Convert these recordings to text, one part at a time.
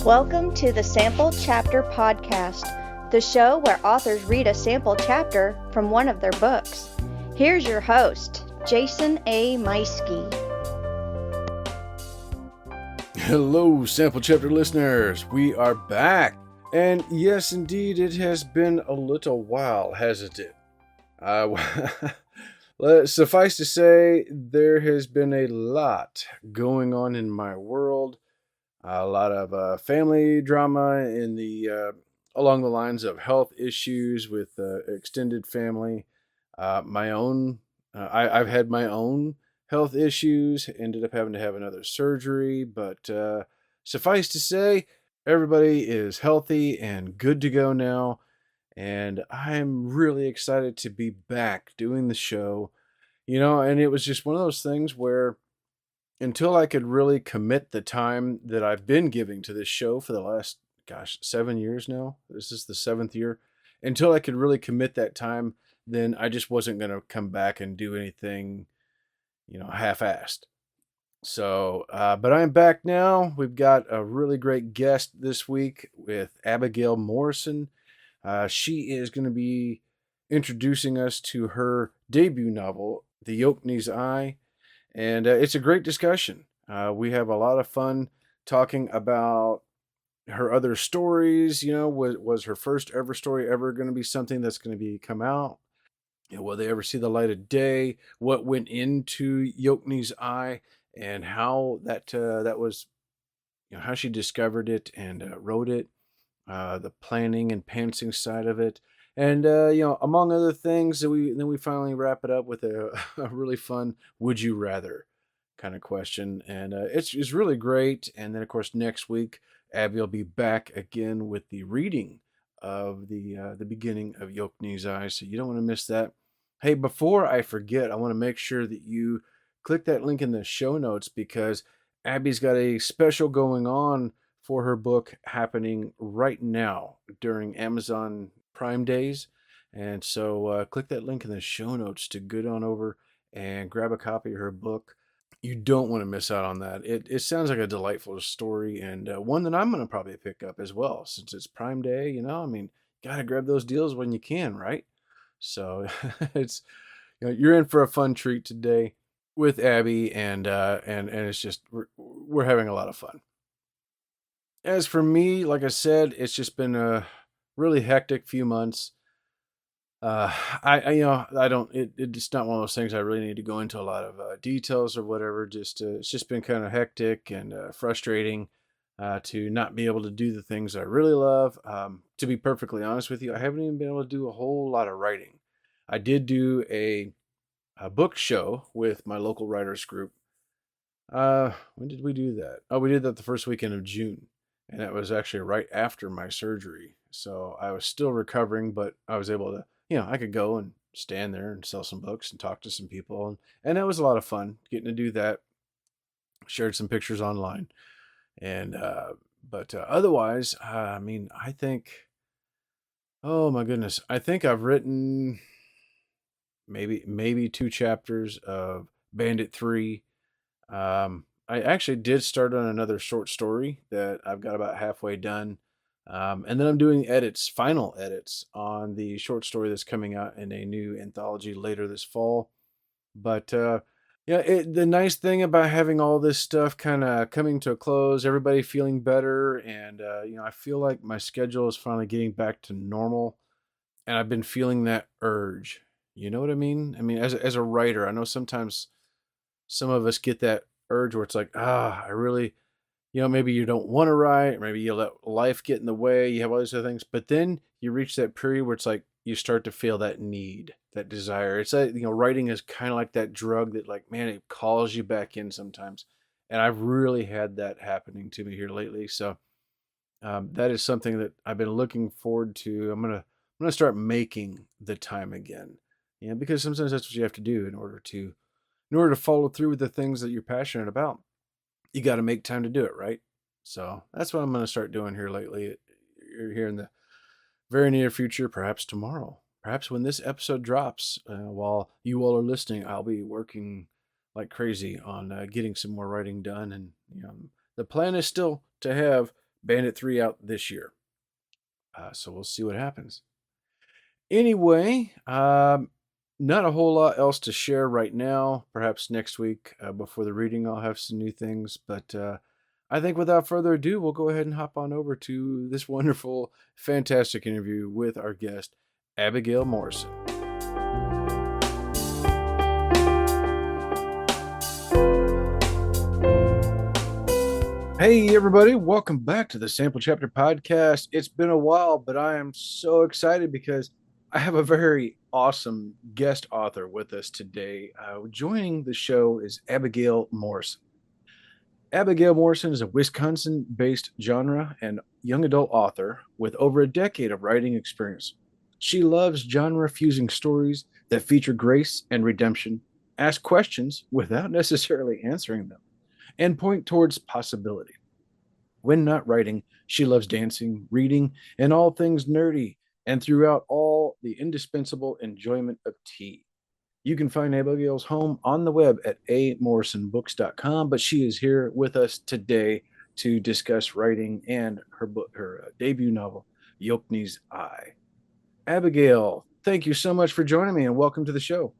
Welcome to the Sample Chapter Podcast, the show where authors read a sample chapter from one of their books. Here's your host, Jason A. Meiske. Hello, Sample Chapter listeners. We are back. And yes, indeed, it has been a little while, hasn't it? Suffice to say, there has been a lot going on in my world. A lot of family drama in the along the lines of health issues with extended family. I've had my own health issues. Ended up having to have another surgery, but suffice to say, everybody is healthy and good to go now. And I'm really excited to be back doing the show. And it was just one of those things where until I could really commit the time that I've been giving to this show for the last, 7 years now. This is the 7th year. Until I could really commit that time, then I just wasn't going to come back and do anything, half-assed. So, but I'm back now. We've got a really great guest this week with Abigail Morrison. She is going to be introducing us to her debut novel, The Oakney's Eye. And it's a great discussion. We have a lot of fun talking about her other stories. Was her first ever story ever going to be something that's going to be come out? Will they ever see the light of day? What went into Oakney's Eye, and how that was, how she discovered it and wrote it, the planning and pantsing side of it. And, among other things, then we finally wrap it up with a really fun would you rather kind of question. And it's really great. And then, of course, next week, Abby will be back again with the reading of the beginning of Oakney's Eye. So you don't want to miss that. Hey, before I forget, I want to make sure that you click that link in the show notes, because Abby's got a special going on for her book happening right now during Amazon Prime Days. And so click that link in the show notes to go on over and grab a copy of her book. You don't want to miss out on that. It sounds like a delightful story, and one that I'm going to probably pick up as well, since it's Prime Day. Gotta grab those deals when you can, right? So it's you're in for a fun treat today with Abby, and it's just we're having a lot of fun. As for me, like I said, it's just been a really hectic few months. I don't. It's not one of those things I really need to go into a lot of details or whatever. It's just been kind of hectic and frustrating to not be able to do the things I really love. To be perfectly honest with you, I haven't even been able to do a whole lot of writing. I did do a book show with my local writers group. When did we do that? Oh, we did that the first weekend of June. And that was actually right after my surgery. So I was still recovering, but I was able to, I could go and stand there and sell some books and talk to some people. And that was a lot of fun getting to do that. Shared some pictures online. And, but otherwise, I think, oh my goodness, I think I've written maybe 2 chapters of Bandit 3. I actually did start on another short story that I've got about halfway done. And then I'm doing final edits on the short story that's coming out in a new anthology later this fall. But the nice thing about having all this stuff kind of coming to a close, everybody feeling better, and I feel like my schedule is finally getting back to normal, and I've been feeling that urge. You know what I mean? I mean, as a writer, I know sometimes some of us get that urge where it's like, I really, maybe you don't want to write, maybe you let life get in the way, you have all these other things, but then you reach that period where it's like you start to feel that need, that desire. It's like, writing is kind of like that drug that, like, man, it calls you back in sometimes. And I've really had that happening to me here lately. So that is something that I've been looking forward to. I'm gonna start making the time again. Because sometimes that's what you have to do in order to follow through with the things that you're passionate about. You got to make time to do it, right? So that's what I'm going to start doing here lately, here in the very near future, perhaps tomorrow, perhaps when this episode drops. While you all are listening, I'll be working like crazy on getting some more writing done. And the plan is still to have Bandit 3 out this year. So we'll see what happens. Anyway, not a whole lot else to share right now. Perhaps next week before the reading, I'll have some new things. But I think without further ado, we'll go ahead and hop on over to this wonderful, fantastic interview with our guest, Abigail Morrison. Hey, everybody, welcome back to the Sample Chapter Podcast. It's been a while, but I am so excited because I have a very awesome guest author with us today. Joining the show is Abigail Morrison. Abigail Morrison is a Wisconsin based genre and young adult author with over a decade of writing experience. She loves genre fusing stories that feature grace and redemption, ask questions without necessarily answering them, and point towards possibility. When not writing, she loves dancing, reading, and all things nerdy, and throughout all the indispensable enjoyment of tea. You can find Abigail's home on the web at amorrisonbooks.com, but she is here with us today to discuss writing and her book, her debut novel, Yokne's Eye. Abigail, thank you so much for joining me and welcome to the show.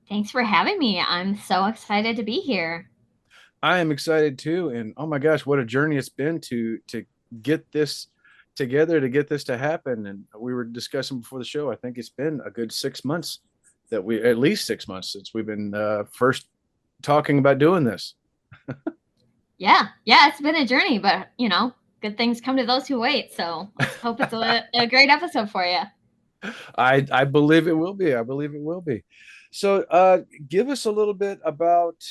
Thanks for having me. I'm so excited to be here. I am excited too, and oh my gosh, what a journey it's been to get this together, to get this to happen. And we were discussing before the show. I think it's been a good 6 months at least 6 months since we've been first talking about doing this. Yeah, it's been a journey, but good things come to those who wait. So let's hope it's a great episode for you. I believe it will be. I believe it will be. So, give us a little bit about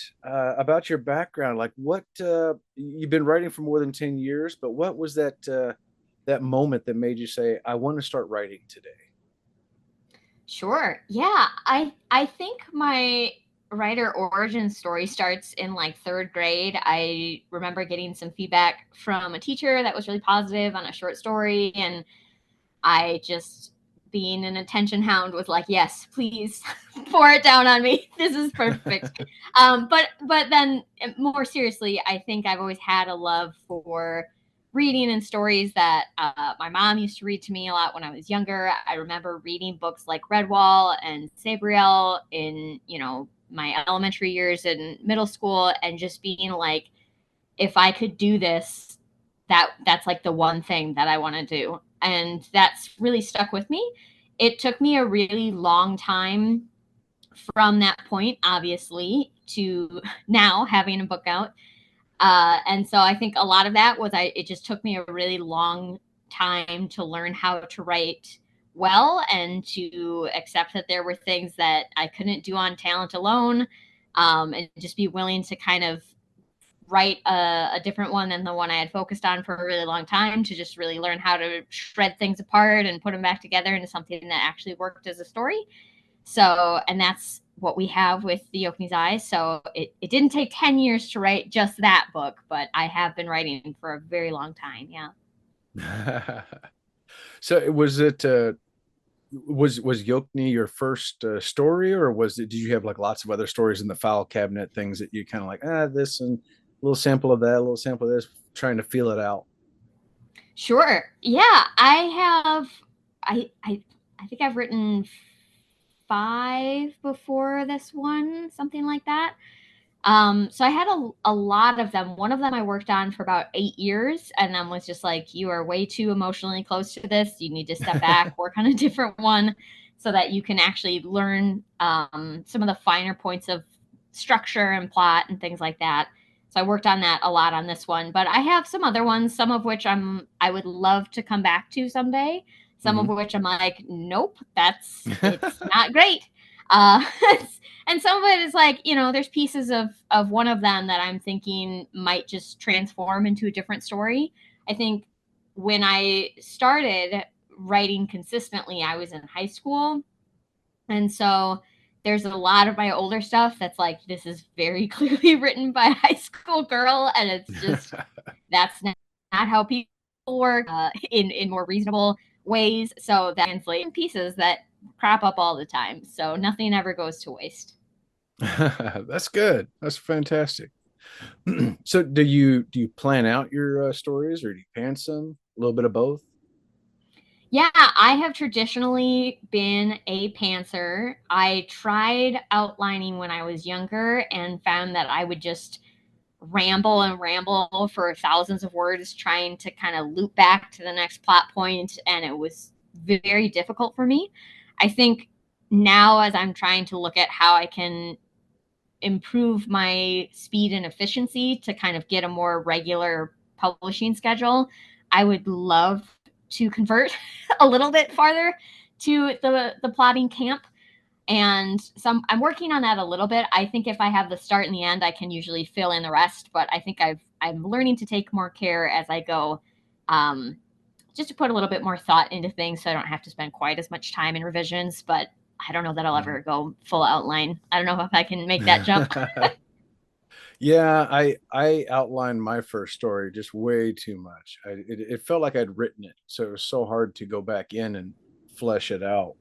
your background. Like, what you've been writing for more than 10 years, but what was that moment that made you say, "I want to start writing today"? Sure. Yeah, I think my writer origin story starts in like third grade. I remember getting some feedback from a teacher that was really positive on a short story, and I just, being an attention hound, was like, yes, please pour it down on me. This is perfect. But then more seriously, I think I've always had a love for reading and stories that my mom used to read to me a lot when I was younger. I remember reading books like Redwall and Sabriel in, my elementary years and middle school, and just being like, if I could do this, that's like the one thing that I want to do. And that's really stuck with me. It took me a really long time from that point, obviously, to now having a book out. And so I think a lot of that was it just took me a really long time to learn how to write well and to accept that there were things that I couldn't do on talent alone, and just be willing to kind of write a different one than the one I had focused on for a really long time, to just really learn how to shred things apart and put them back together into something that actually worked as a story. So, and that's what we have with The Yokne's Eye. So it didn't take 10 years to write just that book, but I have been writing for a very long time. Yeah. So was Yokne your first story, or did you have like lots of other stories in the file cabinet, things that you kind of like, this and a little sample of that, a little sample of this, trying to feel it out? Sure. Yeah, I have. I think I've written 5 before this one, something like that. So I had a lot of them. One of them I worked on for about 8 years, and then was just like, you are way too emotionally close to this. You need to step back, work on a different one, so that you can actually learn some of the finer points of structure and plot and things like that. So I worked on that a lot on this one, but I have some other ones, some of which I would love to come back to someday. Some of which I'm like, nope, it's not great. Uh, and some of it is like, there's pieces of one of them that I'm thinking might just transform into a different story. I think when I started writing consistently, I was in high school. And so there's a lot of my older stuff that's like, this is very clearly written by a high school girl. And it's just, that's not how people work in more reasonable ways. So that translates pieces that crop up all the time. So nothing ever goes to waste. That's good. That's fantastic. So do you plan out your stories, or do you pants them? A little bit of both? Yeah, I have traditionally been a pantser. I tried outlining when I was younger and found that I would just ramble and ramble for thousands of words trying to kind of loop back to the next plot point, and it was very difficult for me. I think now, as I'm trying to look at how I can improve my speed and efficiency to kind of get a more regular publishing schedule, I would love to convert a little bit farther to the plotting camp. And so I'm working on that a little bit. I think if I have the start and the end, I can usually fill in the rest. But I think I'm learning to take more care as I go, um, just to put a little bit more thought into things, so I don't have to spend quite as much time in revisions. But I don't know that I'll ever go full outline. I don't know if I can make that jump. Yeah, I outlined my first story just way too much. It felt like I'd written it, so it was so hard to go back in and flesh it out.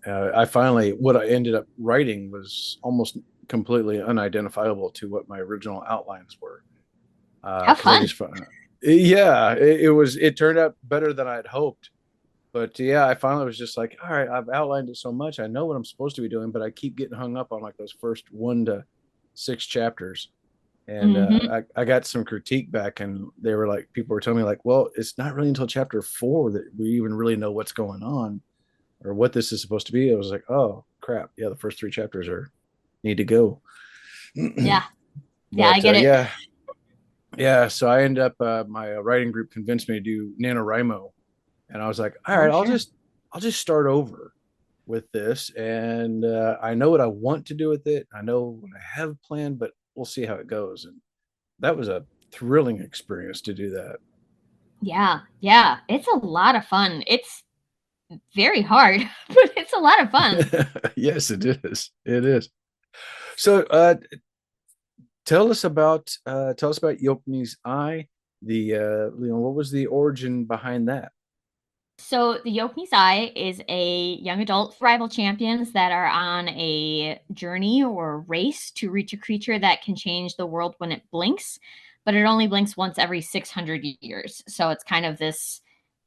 I finally, what I ended up writing was almost completely unidentifiable to what my original outlines were. How Because I fun. just found, yeah, it was, it turned out better than I'd hoped. But yeah, I finally was just like, all right, I've outlined it so much, I know what I'm supposed to be doing, but I keep getting hung up on like those first 1 to 6 chapters. And Hmm. I got some critique back, and they were like, people were telling me like, well, it's not really until chapter 4 that we even really know what's going on or what this is supposed to be. I was like, oh crap, yeah, the first 3 chapters are need to go. Yeah. Yeah, I But get it. yeah, so I ended up, my writing group convinced me to do NaNoWriMo, and I was like, all Oh, right, sure. I'll just start over with this, and I know what I want to do with it. I know what I have planned, but we'll see how it goes. And that was a thrilling experience to do that. Yeah. Yeah. It's a lot of fun. It's very hard, but it's a lot of fun. Yes, it is. It is. So, tell us about Yokni's Eye. What was the origin behind that? So the Yokni's Eye is a young adult rival champions that are on a journey or race to reach a creature that can change the world when it blinks, but it only blinks once every 600 years. So it's kind of this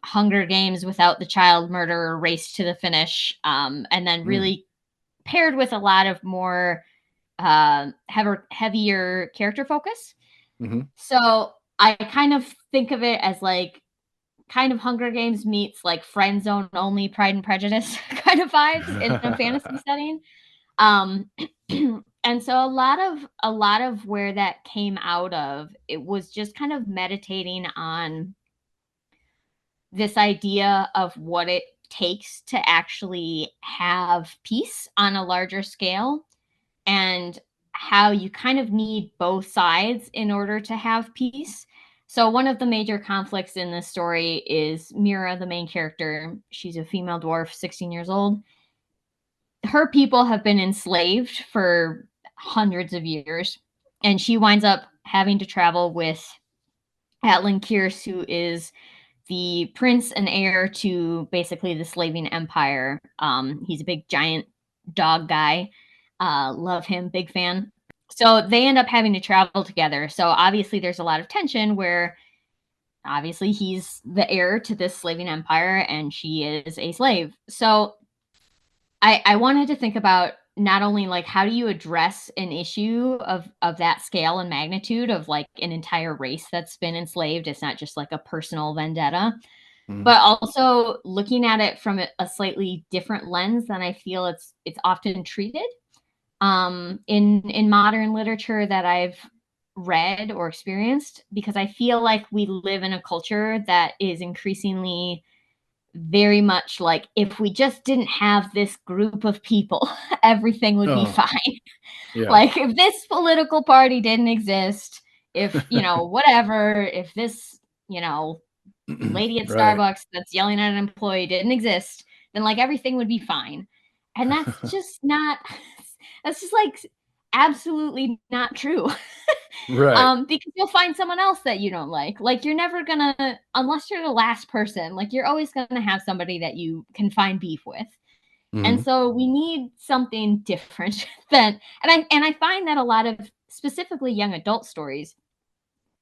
Hunger Games without the child murder race to the finish, and then Mm, really paired with a lot of more heavier character focus. hmm. So I kind of think of it as like kind of Hunger Games meets like Friend Zone only Pride and Prejudice kind of vibes in a fantasy setting. Um, and so a lot of where that came out of, it was just kind of meditating on this idea of what it takes to actually have peace on a larger scale, and how you kind of need both sides in order to have peace. So one of the major conflicts in this story is Mira, the main character. She's a female dwarf, 16 years old. Her people have been enslaved for hundreds of years, and she winds up having to travel with Atlan Kierce, who is the prince and heir to basically the slaving empire. He's a big giant dog guy. Love him, big fan. So they end up having to travel together. So obviously there's a lot of tension where obviously he's the heir to this slaving empire and she is a slave. So I wanted to think about not only like how do you address an issue of that scale and magnitude of like an entire race that's been enslaved. It's not just like a personal vendetta, Hmm. but also looking at it from a slightly different lens than I feel it's often treated in modern literature that I've read or experienced, because I feel like we live in a culture that is increasingly very much like if we just didn't have this group of people, everything would be Oh, fine. yeah. Like if this political party didn't exist, if whatever, if this lady at Right. Starbucks that's yelling at an employee didn't exist, then like everything would be fine. And that's just not that's just like absolutely not true. Right. Because you'll find someone else that you don't like. Like you're never gonna, unless you're the last person, like you're always gonna have somebody that you can find beef with. And Hmm. so we need something different than, and I find that a lot of specifically young adult stories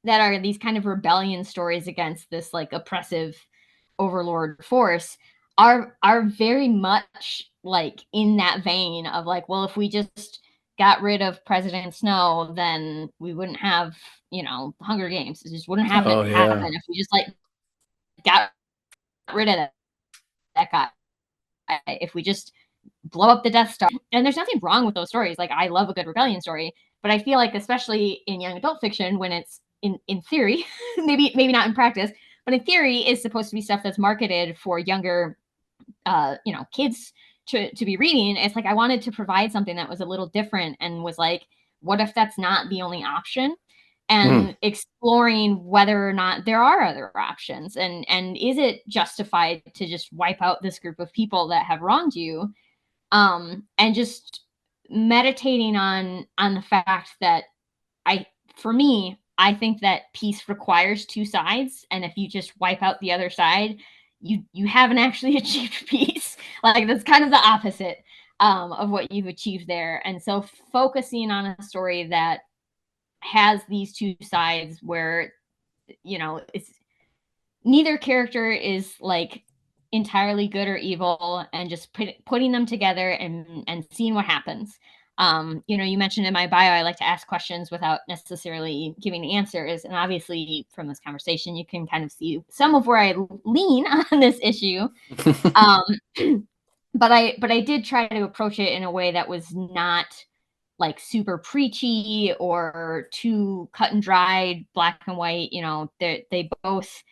that are these kind of rebellion stories against this like oppressive overlord force are very much like in that vein of like, well, if we just got rid of President Snow, then we wouldn't have, Hunger Games. It just wouldn't happen. Oh yeah. If we just like got rid of that guy, if we just blow up the Death Star. And there's nothing wrong with those stories. Like, I love a good rebellion story, but I feel like, especially in young adult fiction, when it's in theory, maybe not in practice, but in theory is supposed to be stuff that's marketed for younger, kids to be reading. It's like I wanted to provide something that was a little different and was like, what if that's not the only option? And exploring whether or not there are other options, and is it justified to just wipe out this group of people that have wronged you, and just meditating on the fact that for me, I think that peace requires two sides, and if you just wipe out the other side, you haven't actually achieved peace. Like, that's kind of the opposite of what you've achieved there. And so focusing on a story that has these two sides where, it's neither character is like entirely good or evil, and just putting them together and seeing what happens. You mentioned in my bio, I like to ask questions without necessarily giving answers. And obviously from this conversation, you can kind of see some of where I lean on this issue. Um, but I did try to approach it in a way that was not like super preachy or too cut and dried, black and white. They both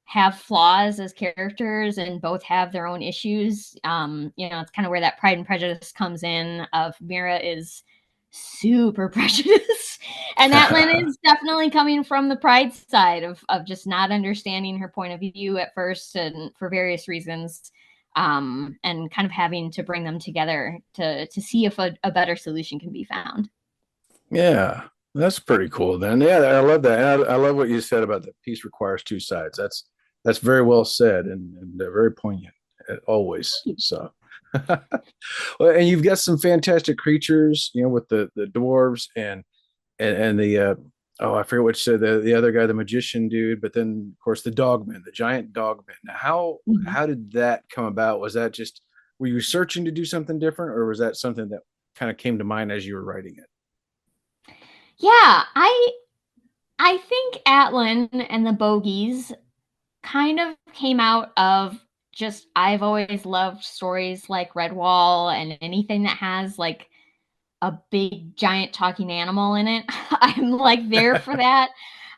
have flaws as characters and both have their own issues. It's kind of where that Pride and Prejudice comes in. Of Mira is super prejudiced, and Atlin is definitely coming from the pride side of just not understanding her point of view at first, and for various reasons, and kind of having to bring them together to see if a better solution can be found. Yeah, that's pretty cool then. Yeah, I love that. And I love what you said about the peace requires two sides. That's very well said, and very poignant always. So, well, and you've got some fantastic creatures, with the dwarves and the I forget what you said, the other guy, the magician dude, but then of course the dogman, the giant dogman. Now, how did that come about? Was that just, were you searching to do something different, or was that something that kind of came to mind as you were writing it? Yeah, I think Atlin and the Bogies kind of came out of just, I've always loved stories like Redwall and anything that has like a big giant talking animal in it. I'm like there for that.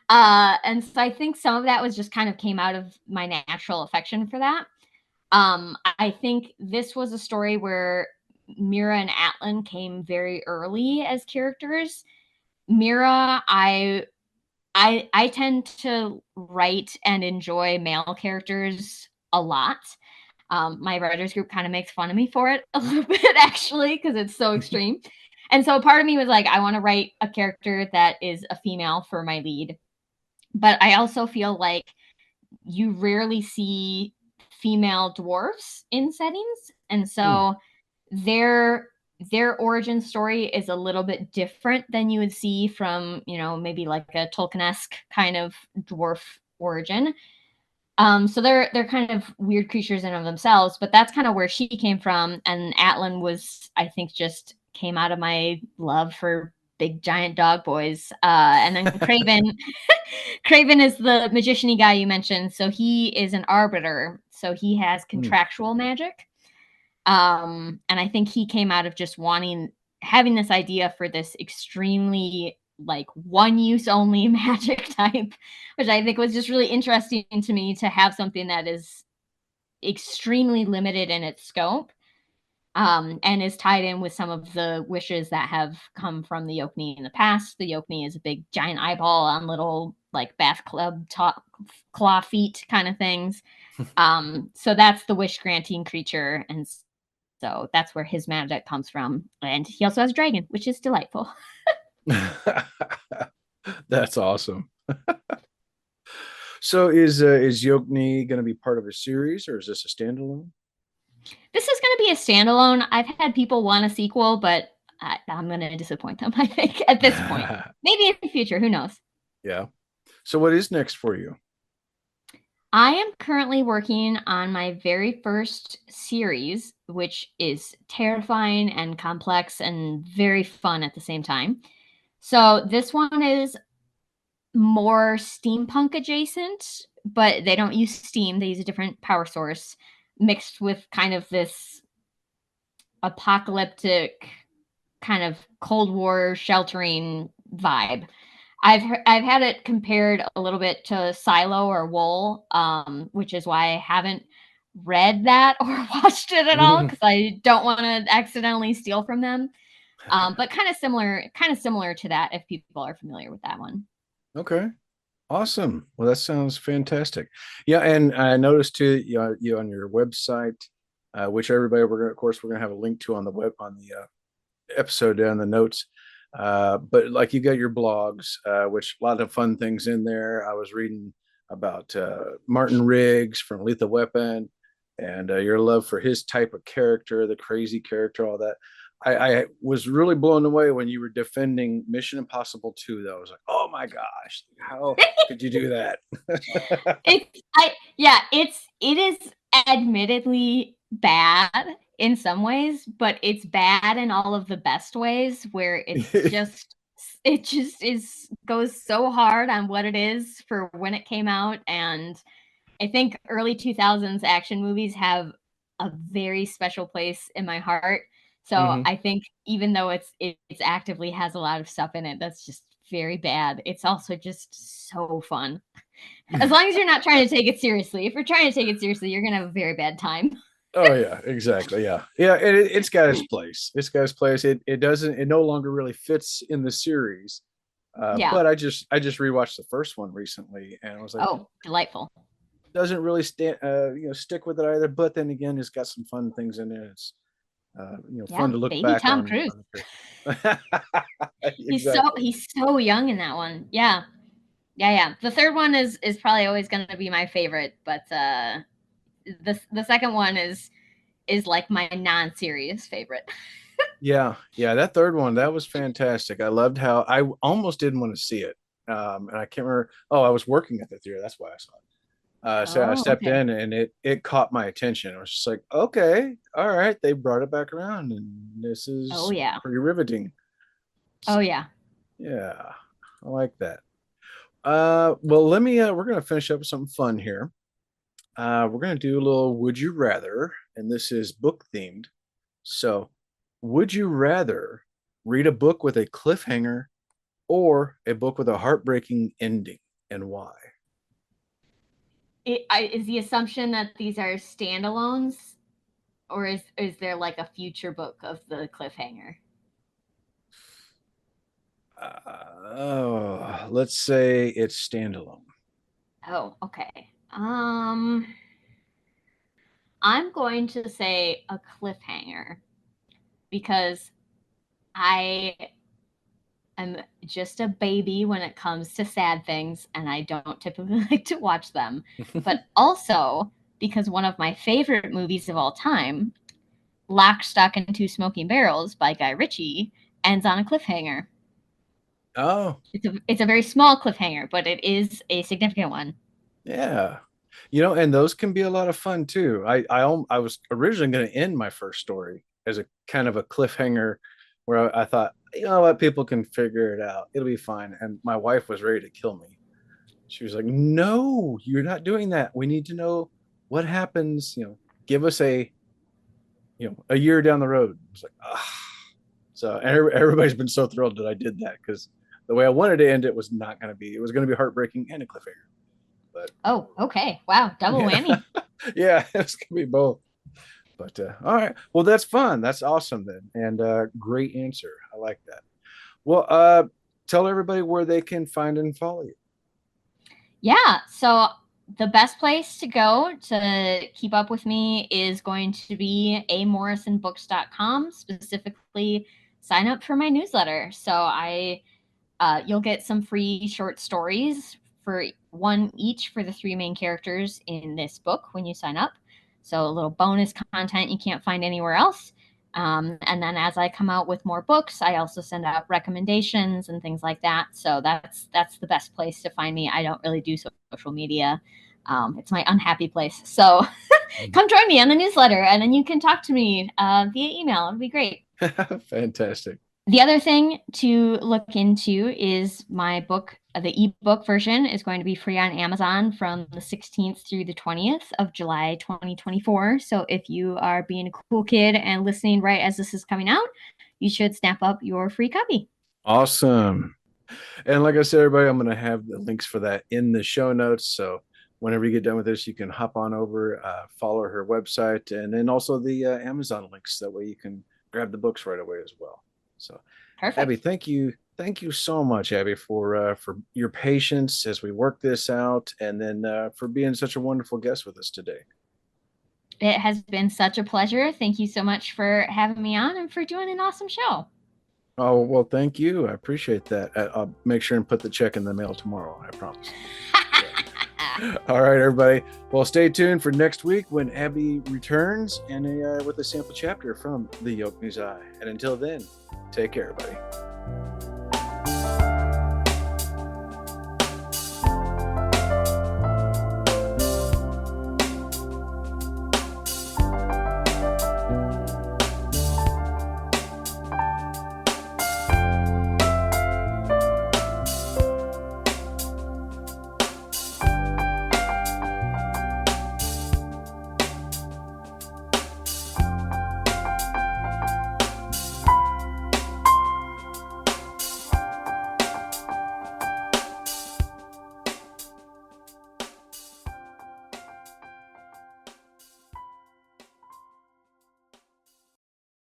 And so I think some of that was just kind of came out of my natural affection for that. I think this was a story where Mira and Atlin came very early as characters. Mira, I tend to write and enjoy male characters a lot. My writers group kind of makes fun of me for it a little bit, actually, because it's so extreme. And so part of me was like, I want to write a character that is a female for my lead. But I also feel like you rarely see female dwarfs in settings. And so their origin story is a little bit different than you would see from, maybe like a Tolkien-esque kind of dwarf origin. So they're kind of weird creatures in of themselves, but that's kind of where she came from. And Atlin was, I think, just came out of my love for big giant dog boys. And then Craven, Craven is the magician-y guy you mentioned. So he is an arbiter. So he has contractual magic. And I think he came out of just having this idea for this extremely like one use only magic type, which I think was just really interesting to me, to have something that is extremely limited in its scope, and is tied in with some of the wishes that have come from the Yokney in the past. The Yokney is a big giant eyeball on little like bath club claw feet kind of things. So that's the wish granting creature, and so that's where his magic comes from. And he also has a dragon, which is delightful. That's awesome. So is Yokney going to be part of a series, or is this a standalone? This is going to be a standalone. I've had people want a sequel, but I'm going to disappoint them, I think, at this point. Maybe in the future, who knows? Yeah. So what is next for you? I am currently working on my very first series, which is terrifying and complex and very fun at the same time. So this one is more steampunk adjacent, but they don't use steam. They use a different power source mixed with kind of this apocalyptic kind of Cold War sheltering vibe. I've had it compared a little bit to Silo or Wool, which is why I haven't read that or watched it at all because I don't want to accidentally steal from them. But kind of similar to that if people are familiar with that one. Okay. Awesome. Well, that sounds fantastic. Yeah, and I noticed too, you on your website, which everybody of course, we're gonna have a link to on the web on the episode down in the notes. But like you got your blogs, which a lot of fun things in there. I was reading about Martin Riggs from Lethal Weapon, and your love for his type of character, the crazy character, all that. I was really blown away when you were defending Mission Impossible 2, though. I was like, oh my gosh, how could you do that? It is admittedly bad in some ways, but it's bad in all of the best ways where it just is goes so hard on what it is for when it came out. And I think early 2000s action movies have a very special place in my heart. So Mhm. I think even though it's actively has a lot of stuff in it that's just very bad, it's also just so fun. As long as you're not trying to take it seriously. If you're trying to take it seriously, you're gonna have a very bad time. Oh yeah, exactly. Yeah, yeah. And it's got its place. It's got its place. It doesn't. It no longer really fits in the series. Yeah. But I just rewatched the first one recently, and I was like, Oh, delightful. doesn't really stick with it either. But then again, it's got some fun things in it. It's Yeah, fun to look baby back Tom on. Cruise. The exactly. He's so young in that one. Yeah. Yeah. The third one is probably always gonna be my favorite, but the second one is like my non-serious favorite. Yeah, yeah. That third one, that was fantastic. I loved how I almost didn't want to see it, and I can't remember. Oh, I was working at the theater. That's why I saw it. So I Oh, stepped okay. in and it caught my attention. I was just like, okay, all right, they brought it back around, and this Oh is yeah. pretty riveting. Oh So yeah. yeah, I like that. Well, let me. We're gonna finish up with something fun here. We're gonna do a little "Would you rather," and this is book themed. So, would you rather read a book with a cliffhanger or a book with a heartbreaking ending, and why? Is the assumption that these are standalones, or is there like a future book of the cliffhanger? Let's say it's standalone. Oh, okay. I'm going to say a cliffhanger because I am just a baby when it comes to sad things and I don't typically like to watch them. But also because one of my favorite movies of all time, Lock, Stock, and Two Smoking Barrels by Guy Ritchie, ends on a cliffhanger. Oh, It's a very small cliffhanger, but it is a significant one. yeah. And those can be a lot of fun too. I was originally going to end my first story as a kind of a cliffhanger where I thought, you know what, people can figure it out. It'll be fine. And my wife was ready to kill me. She was like, "No, you're not doing that. We need to know what happens, give us a year down the road." It's like, ah. So everybody's been so thrilled that I did that because the way I wanted to end it was not going to be. It was going to be heartbreaking and a cliffhanger. But Oh, okay. Wow, double yeah, whammy. yeah, it's going to be both. But all right, well, that's fun. That's awesome then, and great answer. I like that. Well, tell everybody where they can find and follow you. Yeah, so the best place to go to keep up with me is going to be amorrisonbooks.com. Specifically, sign up for my newsletter. So you'll get some free short stories for one each for the three main characters in this book when you sign up. So a little bonus content you can't find anywhere else. And then as I come out with more books, I also send out recommendations and things like that. So that's the best place to find me. I don't really do social media. It's my unhappy place. So come join me on the newsletter, and then you can talk to me via email. It'd be great. Fantastic. The other thing to look into is my book. The ebook version is going to be free on Amazon from the 16th through the 20th of July 2024. So if you are being a cool kid and listening right as this is coming out, you should snap up your free copy. Awesome. And like I said, everybody, I'm going to have the links for that in the show notes. So whenever you get done with this, you can hop on over, follow her website, and then also the Amazon links. That way you can grab the books right away as well. So, Perfect. Abby, thank you so much, Abby, for your patience as we work this out, and then for being such a wonderful guest with us today. It has been such a pleasure. Thank you so much for having me on and for doing an awesome show. Oh, well, thank you. I appreciate that. I'll make sure and put the check in the mail tomorrow. I promise. All right, everybody. Well, stay tuned for next week when Abby returns and with a sample chapter from The Yolk News Eye. And until then, take care, everybody.